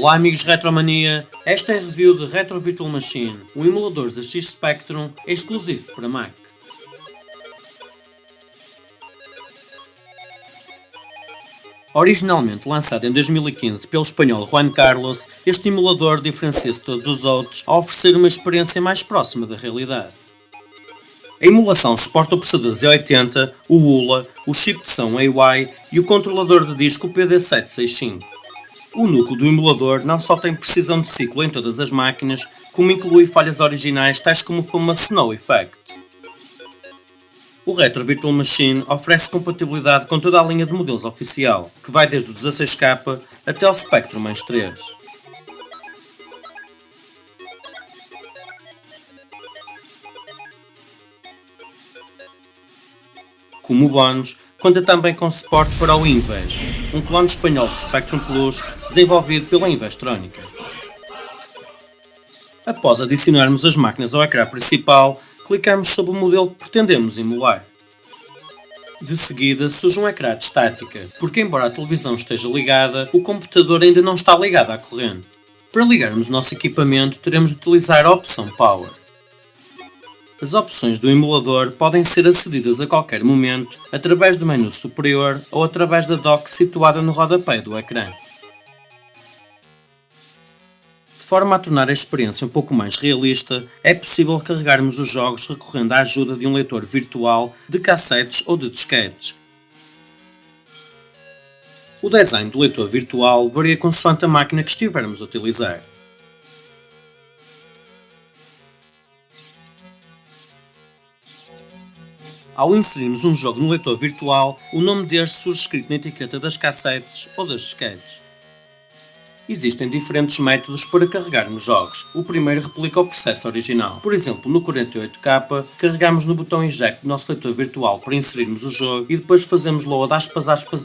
Olá amigos de Retromania, esta é a review de Retro Virtual Machine, um emulador da ZX Spectrum exclusivo para Mac. Originalmente lançado em 2015 pelo espanhol Juan Carlos, este emulador diferencia-se de todos os outros ao oferecer uma experiência mais próxima da realidade. A emulação suporta o processador Z80, o ULA, o chip de som AY e o controlador de disco PD765. O núcleo do emulador não só tem precisão de ciclo em todas as máquinas, como inclui falhas originais tais como o Fuma Snow Effect. O Retro Virtual Machine oferece compatibilidade com toda a linha de modelos oficial, que vai desde o 16K até o Spectrum-3. Como bónus, conta também com suporte para o Inves, um clone espanhol do Spectrum Plus desenvolvido pela Investronic. Após adicionarmos as máquinas ao ecrã principal, clicamos sobre o modelo que pretendemos emular. De seguida surge um ecrã de estática, porque embora a televisão esteja ligada, o computador ainda não está ligado à corrente. Para ligarmos o nosso equipamento, teremos de utilizar a opção Power. As opções do emulador podem ser acedidas a qualquer momento através do menu superior ou através da dock situada no rodapé do ecrã. De forma a tornar a experiência um pouco mais realista, é possível carregarmos os jogos recorrendo à ajuda de um leitor virtual de cassetes ou de disquetes. O design do leitor virtual varia consoante a máquina que estivermos a utilizar. Ao inserirmos um jogo no leitor virtual, o nome deste surge escrito na etiqueta das cassetes ou das disquetes. Existem diferentes métodos para carregarmos jogos. O primeiro replica o processo original. Por exemplo, no 48K, carregamos no botão Eject do nosso leitor virtual para inserirmos o jogo e depois fazemos load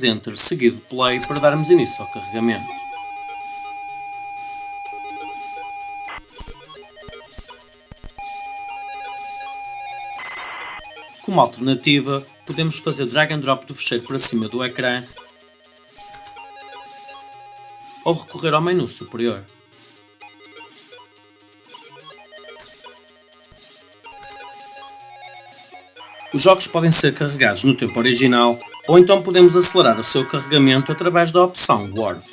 *Enter seguido de Play para darmos início ao carregamento. Como alternativa, podemos fazer drag and drop do fecheiro para cima do ecrã ou recorrer ao menu superior. Os jogos podem ser carregados no tempo original ou então podemos acelerar o seu carregamento através da opção Warp.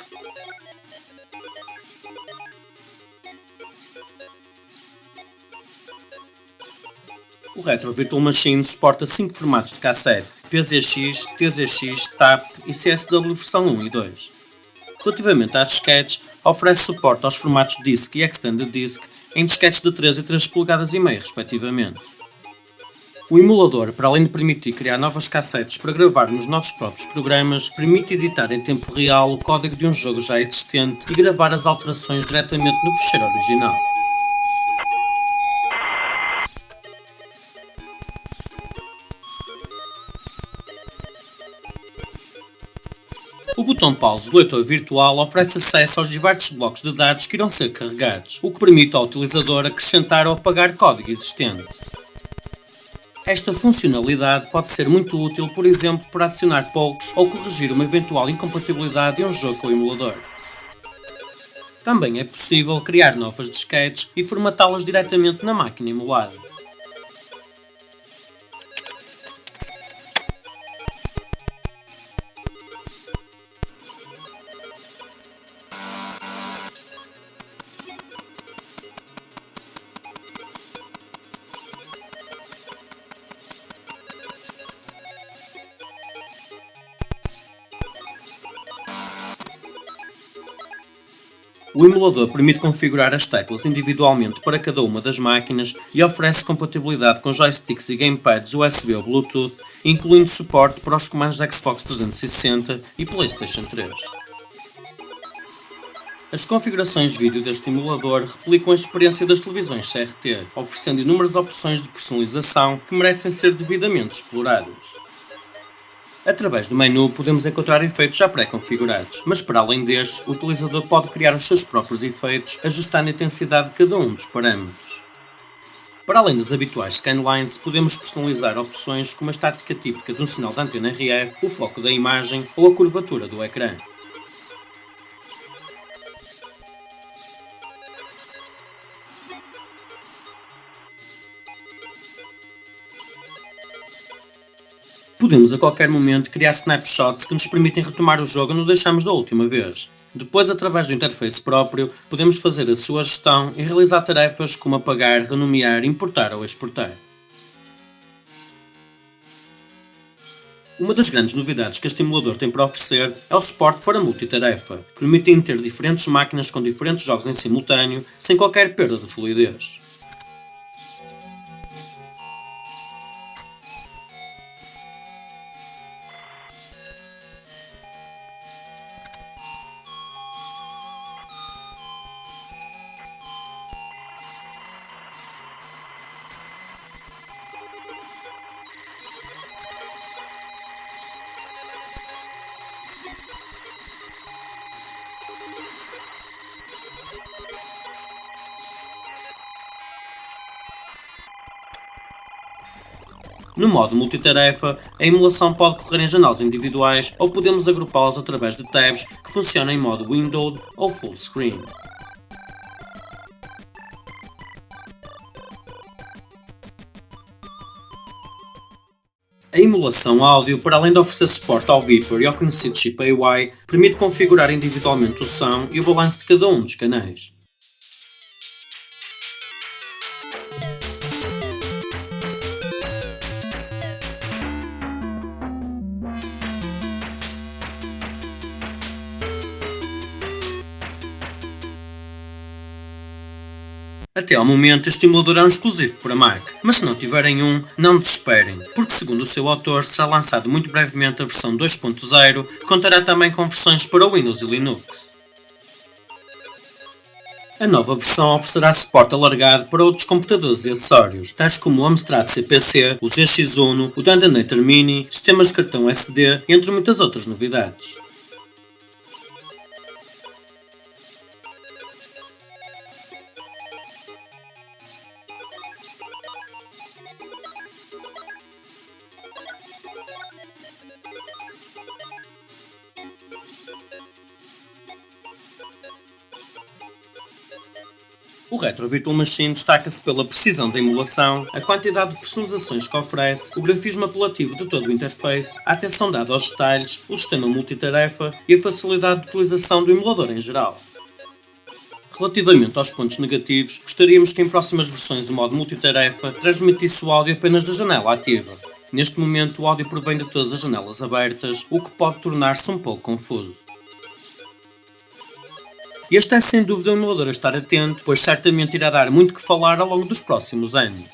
O Retro Virtual Machine suporta 5 formatos de cassete: PZX, TZX, TAP e CSW versão 1 e 2. Relativamente às disquetes, oferece suporte aos formatos Disc e Extended Disc em disquetes de 3 e 3,5 polegadas respectivamente. O emulador, para além de permitir criar novas cassetes para gravar nos nossos próprios programas, permite editar em tempo real o código de um jogo já existente e gravar as alterações diretamente no fecheiro original. O botão Pause do leitor virtual oferece acesso aos diversos blocos de dados que irão ser carregados, o que permite ao utilizador acrescentar ou apagar código existente. Esta funcionalidade pode ser muito útil, por exemplo, para adicionar pokes ou corrigir uma eventual incompatibilidade de um jogo com o emulador. Também é possível criar novas disquetes e formatá-las diretamente na máquina emulada. O emulador permite configurar as teclas individualmente para cada uma das máquinas e oferece compatibilidade com joysticks e gamepads USB ou Bluetooth, incluindo suporte para os comandos da Xbox 360 e PlayStation 3. As configurações de vídeo deste emulador replicam a experiência das televisões CRT, oferecendo inúmeras opções de personalização que merecem ser devidamente exploradas. Através do menu podemos encontrar efeitos já pré-configurados, mas para além destes, o utilizador pode criar os seus próprios efeitos, ajustando a intensidade de cada um dos parâmetros. Para além das habituais scanlines, podemos personalizar opções como a estática típica de um sinal de antena RF, o foco da imagem ou a curvatura do ecrã. Podemos a qualquer momento criar snapshots que nos permitem retomar o jogo onde o deixamos da última vez. Depois, através do interface próprio, podemos fazer a sua gestão e realizar tarefas como apagar, renomear, importar ou exportar. Uma das grandes novidades que este emulador tem para oferecer é o suporte para multitarefa, permitindo ter diferentes máquinas com diferentes jogos em simultâneo, sem qualquer perda de fluidez. No modo multitarefa, a emulação pode correr em janelas individuais ou podemos agrupá-las através de tabs que funcionam em modo windowed ou full screen. A emulação áudio, para além de oferecer suporte ao beeper e ao conhecido chip AY, permite configurar individualmente o som e o balanço de cada um dos canais. Até ao momento, este emulador é um exclusivo para Mac, mas se não tiverem um, não desesperem, porque segundo o seu autor será lançado muito brevemente a versão 2.0, que contará também com versões para Windows e Linux. A nova versão oferecerá suporte alargado para outros computadores e acessórios, tais como o Amstrad CPC, o ZX Uno, o Dandanator Mini, sistemas de cartão SD, entre muitas outras novidades. O Retro Virtual Machine destaca-se pela precisão da emulação, a quantidade de personalizações que oferece, o grafismo apelativo de todo o interface, a atenção dada aos detalhes, o sistema multitarefa e a facilidade de utilização do emulador em geral. Relativamente aos pontos negativos, gostaríamos que em próximas versões o modo multitarefa transmitisse o áudio apenas da janela ativa. Neste momento o áudio provém de todas as janelas abertas, o que pode tornar-se um pouco confuso. Este é sem dúvida um emulador a estar atento, pois certamente irá dar muito que falar ao longo dos próximos anos.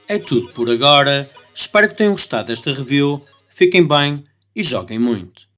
É tudo por agora, espero que tenham gostado desta review, fiquem bem e joguem muito.